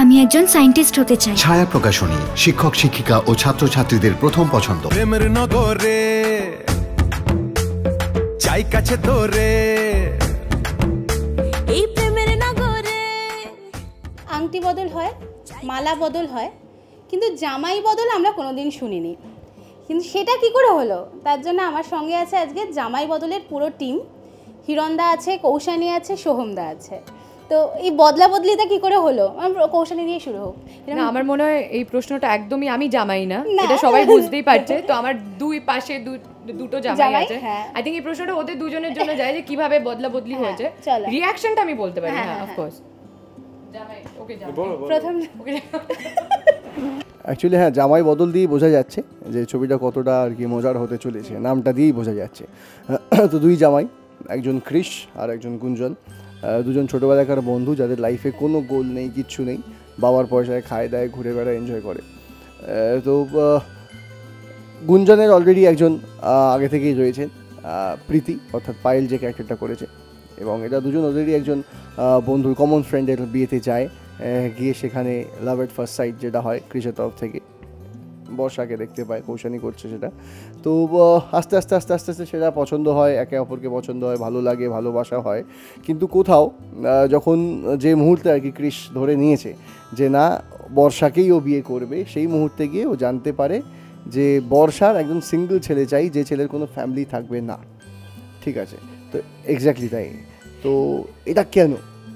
আমি একজন সায়েন্টিস্ট হতে চাই। ছায়া প্রকাশনী, শিক্ষক শিক্ষিকা ও ছাত্রছাত্রীদের প্রথম পছন্দ। প্রেমের নগরে চাই কাছে তোরে, এই প্রেমের নগরে। আংটি বদল হয়, মালা বদল হয়, কিন্তু জামাই বদল আমরা কোনোদিন শুনিনি। কিন্তু সেটা কি করে হলো? তার জন্য আমার সঙ্গে আছে আজকে জামাই বদলের পুরো টিম। হিরণদা আছে, কৌশানী আছে, সোহমদা আছে। তো এই বদলা বদলিটা কি করে হলো? কৌশানী দিয়ে শুরু হোক। না, আমার মনে হয় এই প্রশ্নটা একদমই আমি জামাই না, এটা সবাই বুঝতেই পারছে। তো আমার দুই পাশে দুটো জামাই আছে। আই থিঙ্ক এই প্রশ্নটা ওদের দুজনের জন্য যায় যে কিভাবে বদলা বদলি হয়েছে। রিঅ্যাকশনটা আমি বলতে পারি। হ্যাঁ, অফ কোর্স। জামাই, ওকে জামাই প্রথম। অ্যাকচুয়ালি হ্যাঁ, জামাই বদল দিয়েই বোঝা যাচ্ছে যে ছবিটা কতটা আর কি মজার হতে চলেছে, নামটা দিয়েই বোঝা যাচ্ছে। তো দুই জামাই, একজন ক্রিশ আর একজন গুঞ্জন, দুজন ছোটোবেলাকার বন্ধু যাদের লাইফে কোনো গোল নেই, কিচ্ছু নেই, বাবার পয়সায় খায় দায়, ঘুরে বেড়ায়, এনজয় করে। তো গুঞ্জনের অলরেডি একজন আগে থেকেই রয়েছেন, প্রীতি অর্থাৎ পায়েল যে ক্যারেক্টারটা করেছে, এবং এটা দুজন অলরেডি একজন বন্ধুর কমন ফ্রেন্ডের বিয়েতে যায়, গিয়ে সেখানে লাভ এট ফার্স্ট সাইট যেটা হয় ক্রিশের তরফ থেকে, বর্ষাকে দেখতে পায়, কৌশানী করছে সেটা। তো আস্তে আস্তে আস্তে আস্তে আস্তে সেটা পছন্দ হয়, একে অপরকে পছন্দ হয়, ভালো লাগে, ভালোবাসা হয়। কিন্তু কোথাও যখন যে মুহূর্তে আর কি ক্রিশ ধরে নিয়েছে যে না, বর্ষাকেই ও বিয়ে করবে, সেই মুহূর্তে গিয়ে ও জানতে পারে যে বর্ষার একজন সিঙ্গল ছেলে চাই, যে ছেলের কোনো ফ্যামিলি থাকবে না। ঠিক আছে, তো এক্স্যাক্টলি তাই। তো এটা কেন,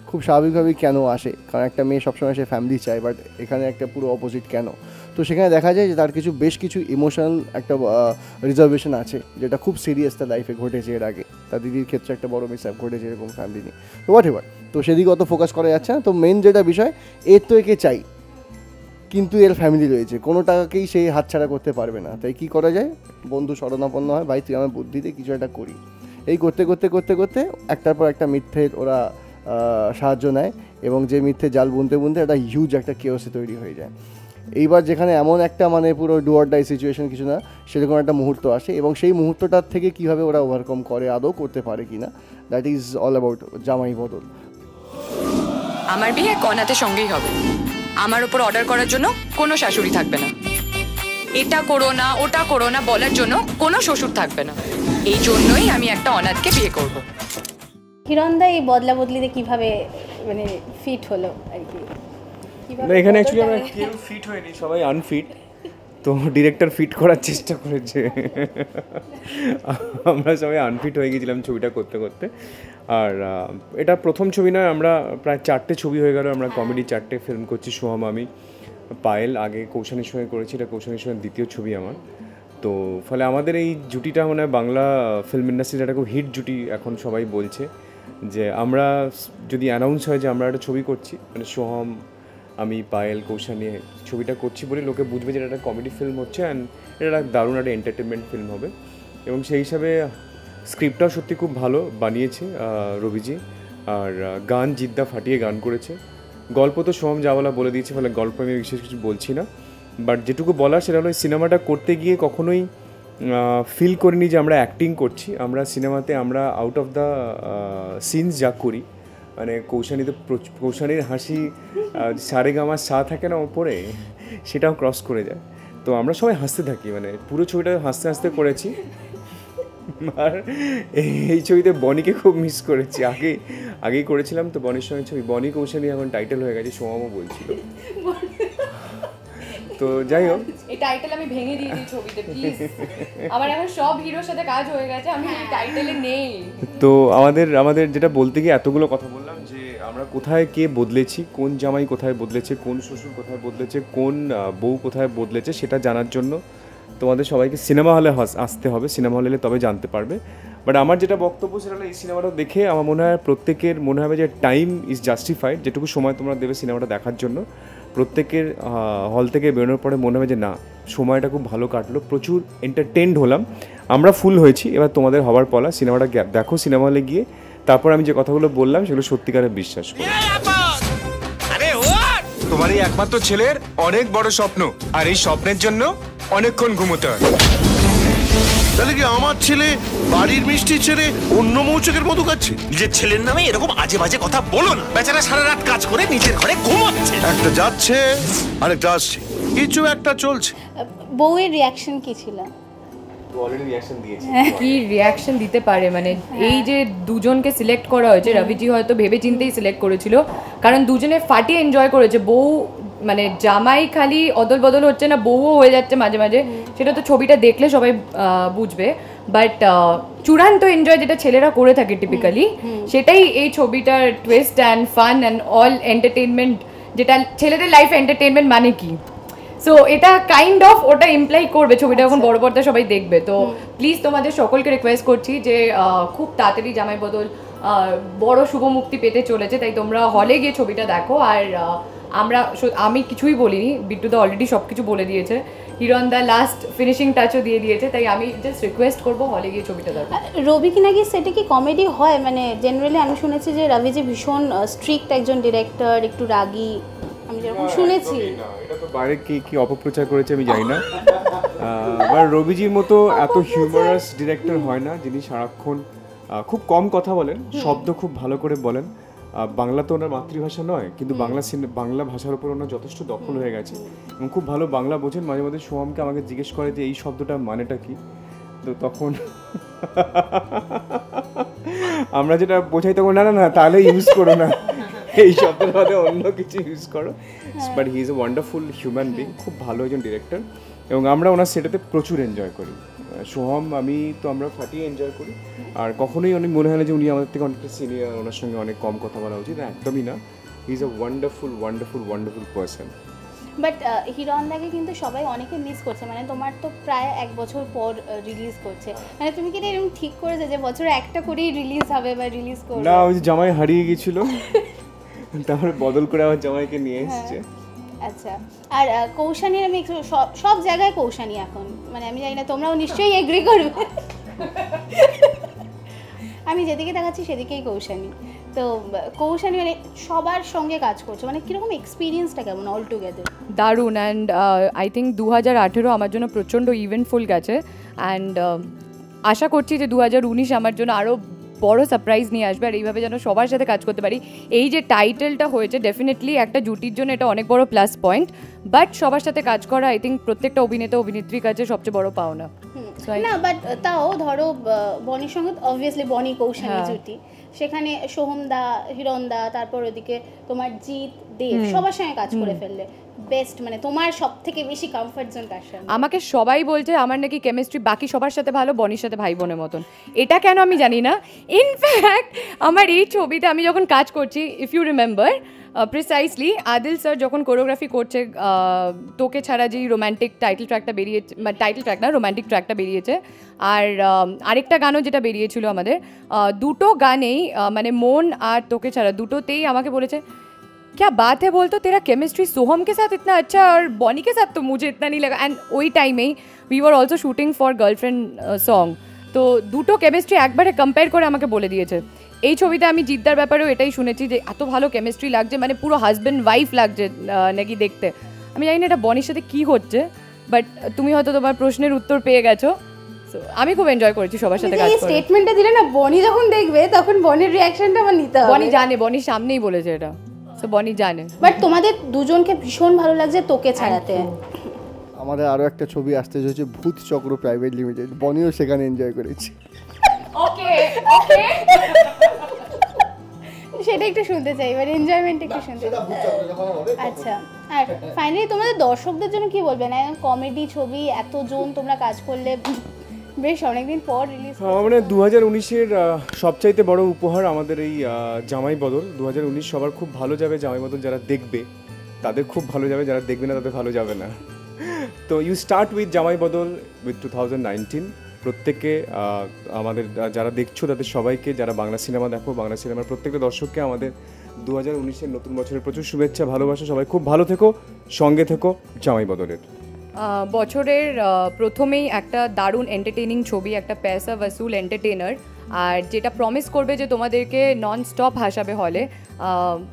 খুব স্বাভাবিকভাবেই কেন আসে, কারণ একটা মেয়ে সবসময় সে ফ্যামিলি চায়, বাট এখানে একটা পুরো অপোজিট কেন। তো সেখানে দেখা যায় যে তার বেশ কিছু ইমোশনাল একটা রিজার্ভেশন আছে, যেটা খুব সিরিয়াস তার লাইফে ঘটেছে এর আগে। তার দিদির ক্ষেত্রে একটা বড় মিসঅ্যাপ ঘটেছে এরকম ফ্যামিলি নিয়ে। তো হোয়াট এভার, তো সেদিকে অত ফোকাস করা যাচ্ছে না। তো মেন যেটা বিষয়, এর তো একে চাই, কিন্তু এর ফ্যামিলি রয়েছে, কোনো টাকাকেই সে হাতছাড়া করতে পারবে না। তাই কী করা যায়, বন্ধু শরণাপন্ন হয়, ভাই তুই আমার বুদ্ধিতে কিছু একটা করি। এই করতে করতে করতে করতে একটার পর একটা মিথ্যের ওরা সাহায্য নেয়, এবং যে মিথ্যে জাল বুনতে বুনতে একটা হিউজ একটা কেওসে তৈরি হয়ে যায়। এইবার যেখানে এমন একটা মানে পুরো ডু অর ডাই সিচুয়েশন কিছু না, সেরকম একটা মুহূর্ত আসে, এবং সেই মুহূর্তটার থেকে কীভাবে ওরা ওভারকাম করে, আদৌ করতে পারে কি না, দ্যাট ইজ অল অ্যাবাউট জামাই বদল। আমার বিয়ে কনাতে সঙ্গেই হবে। আমার উপর অর্ডার করার জন্য কোনো শাশুড়ি থাকবে না, এটা করো না ওটা করো না বলার জন্য কোনো শ্বশুর থাকবে না। এই জন্যই আমি একটা অনাথকে বিয়ে করব। হিরণদা এই বদলা বদলিতে কিভাবে মানে ফিট হলো আর কি? না, এখানে অ্যাকচুয়ালি আমরা কেউ ফিট হয়নি, সবাই আনফিট। তো ডিরেক্টর ফিট করার চেষ্টা করেছে, আমরা সবাই আনফিট হয়ে গেছিলাম ছবিটা করতে করতে। আর এটা প্রথম ছবি নয়, আমরা প্রায় 4টে ছবি হয়ে গেল, আমরা কমেডি 4টে ফিল্ম করছি। সোহম, আমি, পায়েল, আগে কৌশানীর সঙ্গে করেছি, এটা কৌশানীর সঙ্গে দ্বিতীয় ছবি আমার। তো ফলে আমাদের এই জুটিটা মানে বাংলা ফিল্ম ইন্ডাস্ট্রির একটা খুব হিট জুটি এখন সবাই বলছে। যে আমরা যদি অ্যানাউন্স হয় যে আমরা একটা ছবি করছি, মানে সোহম, আমি, পায়েল, কৌশানী ছবিটা করছি বলে লোকে বুঝবে যে এটা একটা কমেডি ফিল্ম হচ্ছে, অ্যান্ড এটা একটা দারুণ একটা এন্টারটেনমেন্ট ফিল্ম হবে। এবং সেই হিসাবে স্ক্রিপ্টটাও সত্যি খুব ভালো বানিয়েছে রবিজি, আর গান জিদ্দা ফাটিয়ে গান করেছে। গল্প তো সোহম যাওয়ালা বলে দিয়েছে, ফলে গল্প আমি বিশেষ কিছু বলছি না। বাট যেটুকু বলার সেটা হলো, সিনেমাটা করতে গিয়ে কখনোই ফিল করিনি যে আমরা অ্যাক্টিং করছি। আমরা সিনেমাতে আমরা আউট অফ দ্য সিনস যা করি, মানে কৌশানীর হাসি সারেগামা সা থাকে না ওপরে, সেটাও ক্রস করে যায়। তো আমরা সবাই হাসতে থাকি, মানে পুরো ছবিটা হাসতে হাসতে করেছি। আর এই ছবিতে বনিকে খুব মিস করেছি, আগেই করেছিলাম তো বনির সঙ্গে ছবি। বনি কৌশানী এখন টাইটেল হয়ে গেছে, সোমামও বলছিল। তো যাই হোক, এই টাইটেল আমি ভেঙে দিয়ে দিই ছবিতে প্লিজ। আমার এখন সব হিরোর সাথে কাজ হয়ে গেছে, আমি এই টাইটেলে নেই। তো আমাদের যেটা বলতে গিয়ে এতগুলো কথা বললাম যে আমরা কোথায় কে বদলেছি, কোন জামাই কোথায় বদলেছে, কোন শ্বশুর কোথায় বদলেছে, কোন বউ কোথায় বদলেছে, সেটা জানার জন্য তোমাদের সবাইকে সিনেমা হলে আসতে হবে। সিনেমা হলে তবে জানতে পারবে। বাট আমার যেটা বক্তব্য সেটা হলো, এই সিনেমাটা দেখে আমার মনে হয় প্রত্যেকের মনে হবে যে টাইম ইজ জাস্টিফাইড। যেটুকু সময় তোমরা দেবে সিনেমাটা দেখার জন্য, প্রত্যেকের হল থেকে বেরোনোর পরে মনে হবে যে না, সময়টা খুব ভালো কাটলো, প্রচুর এন্টারটেইনড হলাম, আমরা ফুল হয়েছি। এবার তোমাদের হওয়ার পালা, সিনেমাটা দেখো সিনেমা হলে গিয়ে, তারপর আমি যে কথাগুলো বললাম সেগুলো সত্যিকারের বিশ্বাস করো। তোমার এই একমাত্র ছেলের অনেক বড় স্বপ্ন, আর এই স্বপ্নের জন্য অনেকক্ষণ ঘুমোতে হয়। তাহলে কি আমার ছেলে বাড়ির মিষ্টি ছেড়ে অন্য মৌচকের মধু খাচ্ছে? নিজের ছেলের নামে এরকম আজে বাজে কথা বলো না। বেচারা সারা রাত কাজ করে নিজের ঘরে ঘুমাচ্ছে। একটা যাচ্ছে আরেকটা আসছে, কিছু একটা চলছে। বউয়ের রিয়াকশন কি ছিল? কি রিয়াকশন দিতে পারে, মানে এই যে দুজনকে সিলেক্ট করা হয়েছে, রবিজি হয়তো ভেবে চিন্তেই সিলেক্ট করেছিল, কারণ দুজনে ফাটিয়ে এনজয় করেছে। বউ মানে জামাই খালি অদল বদল হচ্ছে না, বউও হয়ে যাচ্ছে মাঝে মাঝে, সেটা তো ছবিটা দেখলে সবাই বুঝবে। বাট চূড়ান্ত এনজয় যেটা ছেলেরা করে থাকে টিপিক্যালি, সেটাই এই ছবিটার twist and fun and all entertainment, যেটা ছেলেদের লাইফে এন্টারটেনমেন্ট মানে কি। সো এটা কাইন্ড অফ ওটা ইমপ্লাই করবে ছবিটা যখন বড় পর্দা সবাই দেখবে। তো প্লিজ তোমাদের সকলকে রিকোয়েস্ট করছি যে খুব তাড়াতাড়ি জামাই বদল বড় শুভ মুক্তি পেতে চলেছে, তাই তোমরা হলে গিয়ে ছবিটা দেখো। আর আমি কিছুই বলিনি, বিট্টুদা অলরেডি সব কিছু বলে দিয়েছে, হিরণদা লাস্ট ফিনিশিং টাচও দিয়ে দিয়েছে, তাই আমি জাস্ট রিকোয়েস্ট করবো হলে গিয়ে ছবিটা দেখো। রবি কি নাকি সেটা কি কমেডি হয়? মানে জেনারেলি আমি শুনেছি যে রবিজি ভীষণ স্ট্রিক্ট একজন ডিরেক্টর, একটু রাগী, আমি যেরকম শুনেছি। এটা তো বাইরে কি অপপ্রচার করেছে আমি জানি না। আবার রবিজির মতো এত হিউমারাস ডিরেক্টর হয় না, যিনি সারাক্ষণ খুব কম কথা বলেন, শব্দ খুব ভালো করে বলেন। বাংলা তো ওনার মাতৃভাষা নয়, কিন্তু বাংলা ভাষার উপর ওনার যথেষ্ট দখল হয়ে গেছে এবং খুব ভালো বাংলা বোঝেন। মাঝে মাঝে সোহমকে আমাকে জিজ্ঞেস করে যে এই শব্দটার মানেটা কি, তো তখন আমরা যেটা বোঝাই তখন না না তাহলে ইউজ করো না, এই শব্দের মধ্যে অন্য কিছু ইউজ করো। But he is a wonderful human being, খুব ভালো একজন ডিরেক্টর, এবং আমরা ওনার সেটাতে প্রচুর এনজয় করি। সোহম আমি তো আমরা ফাটিয়ে এনজয় করি, আর কখনোই অনেক মনে হয় না যে উনি আমাদের থেকে অনেকটা সিনিয়র, ওনার সঙ্গে অনেক কম কথা বলা উচিত, একদমই না। He is a wonderful wonderful wonderful person. But হিরণদাকে কিন্তু সবাই অনেকে মিস করছে, মানে তোমার তো প্রায় 1 বছর পর রিলিজ করছে, মানে তুমি কি এরকম ঠিক করেছে যে বছরে একটা করেই রিলিজ হবে বা রিলিজ করবে? না, ওই জামাই হারিয়ে গেছিল, তারপরে বদল করে আবার জামাইকে নিয়ে এসেছে। আচ্ছা, আর কৌশানীর আমি সব জায়গায় কৌশানী এখন, মানে আমি জানি না তোমরাও নিশ্চয়ই এগ্রি করবে, আমি যেদিকে দেখাচ্ছি সেদিকেই কৌশানী। তো কৌশানী মানে সবার সঙ্গে কাজ করছো, মানে কীরকম এক্সপিরিয়েন্সটা কেমন অল টুগেদার? দারুণ। অ্যান্ড আই থিঙ্ক 2018 আমার জন্য প্রচণ্ড ইভেন্টফুল গেছে, অ্যান্ড আশা করছি যে 2019 আমার জন্য আরও বড় সারপ্রাইজ নিয়ে আসবে, আর এইভাবে যেন সবার সাথে কাজ করতে পারি। এই যে টাইটেলটা হয়েছে, ডেফিনেটলি একটা জুটির জন্য এটা অনেক বড় প্লাস পয়েন্ট, বাট সবার সাথে কাজ করা আই থিঙ্ক প্রত্যেকটা অভিনেতা অভিনেত্রীর কাছে সবচেয়ে বড় পাওনা। না, বাট তাও ধরো বনির সঙ্গে অবভিয়াসলি বনি কৌশানী জুটি, সেখানে সোহমদা, হিরণদা, তারপর ওদিকে তোমার জিৎ, দেব, সবার সঙ্গে কাজ করে ফেললে বেস্ট, মানে তোমার সব থেকে বেশি কমফর্ট জোন কার সঙ্গে? আমাকে সবাই বলছে আমার নাকি কেমিস্ট্রি বাকি সবার সাথে ভালো, বনির সাথে ভাই বোনের মতন। এটা কেন আমি জানি না। ইনফ্যাক্ট আমার এই ছবিতে আমি যখন কাজ করছি, if you remember precisely, Adil sir যখন কোরিওগ্রাফি করছে তোকে ছাড়া যেই রোম্যান্টিক টাইটেল ট্র্যাকটা বেরিয়েছে, মানে টাইটেল ট্র্যাক না, রোম্যান্টিক ট্র্যাকটা বেরিয়েছে, আর আরেকটা গানও যেটা বেরিয়েছিল আমাদের, দুটো গানেই মানে মন আর তোকে ছাড়া দুটোতেই আমাকে বলেছে क्या बात है बोल, तो तेरा केमिस्ट्री सोहम के साथ इतना अच्छा और बॉनी के साथ तो मुझे इतना नहीं लगा। एंड वही टाइम में we were also shooting for girlfriend song, तो দুটো কেমিস্ট্রি একবারে কম্পেয়ার করে আমাকে বলে দিয়েছে। এই ছবিতে আমি জিদ্দার ব্যাপারেও এটাই শুনেছি যে এত ভালো কেমিস্ট্রি লাগছে, মানে পুরো হাজব্যান্ড ওয়াইফ লাগছে নাকি দেখতে। আমি জানি না এটা বনির সাথে কী হচ্ছে, বাট তুমি হয়তো তোমার প্রশ্নের উত্তর পেয়ে গেছো। আমি খুব এনজয় করেছি সবার সাথে কাজ করে। এই স্টেটমেন্টটা দিলে না, বনি যখন দেখবে তখন বনির রিয়াকশনটা আমার নিতে হবে। বনি জানে, বনির সামনেই বলেছে এটা, তো বনি জানে। বাট তোমাদের দুজনকে ভীষণ ভালো লাগছে তোকে ছাড়াতে। আমাদের আরও একটা ছবি আসতে চলেছে, ভূত চক্র প্রাইভেট লিমিটেড, বনিও সেখানে এনজয় করেছি। ওকে ওকে, সেটা একটু শুনতে চাই, এবার এনজয়মেন্ট একটু শুনতে চাই। আচ্ছা, আর ফাইনালি তোমাদের দর্শকদের জন্য কি বলবে? না কমেডি ছবি এত জন তোমরা কাজ করলে, বেশ অনেকদিন পর রিলিজ, মানে 2019-এর সবচাইতে বড় উপহার আমাদের এই জামাই বদল। 2019 সবার খুব ভালো যাবে, জামাই বদল যারা দেখবে তাদের খুব ভালো যাবে, যারা দেখবে না তাদের ভালো যাবে না। তো ইউ স্টার্ট উইথ জামাই বদল উইথ 2019। প্রত্যেকে আমাদের যারা দেখছো তাদের সবাইকে, যারা বাংলা সিনেমা দেখো, বাংলা সিনেমার প্রত্যেকটা দর্শককে আমাদের 2019-এর নতুন বছরের প্রচুর শুভেচ্ছা, ভালোবাসা। সবাই খুব ভালো থেকো, সঙ্গে থেকো জামাই বদলের। বছরের প্রথমেই একটা দারুণ এন্টারটেইনিং ছবি, একটা পয়সা ওসুল এন্টারটেইনার, আর যেটা প্রমিস করবে যে তোমাদেরকে নন স্টপ হাসাবে হলে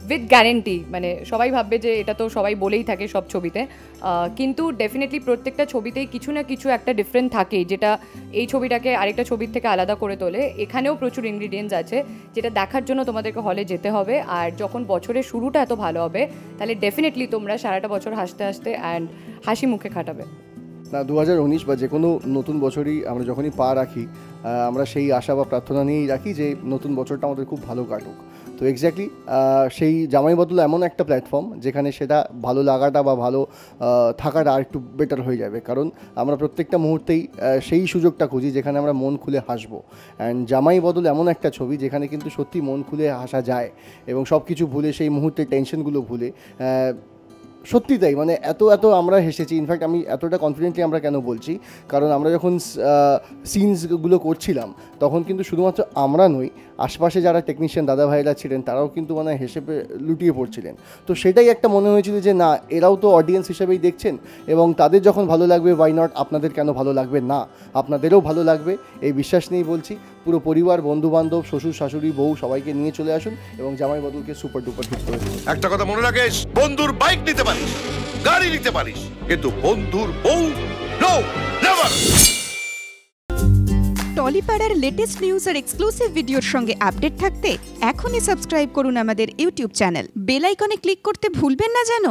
উইথ গ্যারেন্টি, মানে সবাই ভাববে যে এটা তো সবাই বলেই থাকে সব ছবিতে, কিন্তু ডেফিনেটলি প্রত্যেকটা ছবিতেই কিছু না কিছু একটা ডিফারেন্ট থাকেই, যেটা এই ছবিটাকে আরেকটা ছবির থেকে আলাদা করে তোলে। এখানেও প্রচুর ইনগ্রিডিয়েন্টস আছে যেটা দেখার জন্য তোমাদেরকে হলে যেতে হবে। আর যখন বছরের শুরুটা এত ভালো হবে তাহলে ডেফিনেটলি তোমরা সারাটা বছর হাসতে হাসতে অ্যান্ড হাসি মুখে কাটাবে। না, 2019 বা যে কোনো নতুন বছরই আমরা যখনই পা রাখি আমরা সেই আশা বা প্রার্থনা নিয়েই রাখি যে নতুন বছরটা আমাদের খুব ভালো কাটুক। তো এক্স্যাক্টলি সেই জামাই বদল এমন একটা প্ল্যাটফর্ম যেখানে সেটা ভালো লাগাটা বা ভালো থাকাটা আর একটু বেটার হয়ে যাবে, কারণ আমরা প্রত্যেকটা মুহূর্তেই সেই সুযোগটা খুঁজি যেখানে আমরা মন খুলে হাসবো। অ্যান্ড জামাই বদল এমন একটা ছবি যেখানে কিন্তু সত্যি মন খুলে হাসা যায় এবং সব কিছু ভুলে, সেই মুহূর্তের টেনশনগুলো ভুলে, সত্যি তাই, মানে এত আমরা হেসেছি। ইনফ্যাক্ট আমি এতটা কনফিডেন্টলি আমরা কেন বলছি, কারণ আমরা যখন সিনসগুলো করছিলাম তখন কিন্তু শুধুমাত্র আমরা নই, আশপাশে যারা টেকনিশিয়ান দাদা ভাইরা ছিলেন তারাও কিন্তু মানে হেসে লুটিয়ে পড়ছিলেন। তো সেটাই একটা মনে হয়েছিল যে না, এরাও তো অডিয়েন্স হিসেবেই দেখছেন এবং তাদের যখন ভালো লাগবে, ওয়াই নট আপনাদের কেন ভালো লাগবে না, আপনাদেরও ভালো লাগবে এই বিশ্বাস নিয়েই বলছি। পুরো পরিবার, বন্ধুবান্ধব, শ্বশুর শাশুড়ি, বউ সবাইকে নিয়ে চলে আসুন এবং জামাই বদলকে সুপার ডুপার হিট করে দিন। একটা কথা মনে রাখিস, বন্ধুর বাইক নিতে পারিস, গাড়ি নিতে পারিস, কিন্তু বন্ধুর বউ নো, নেভার। টলিপাড়ার লেটেস্ট নিউজ আর এক্সক্লুসিভ ভিডিওর সঙ্গে আপডেট থাকতে এখনই সাবস্ক্রাইব করুন আমাদের ইউটিউব চ্যানেল। বেল আইকনে ক্লিক করতে ভুলবেন না যেন।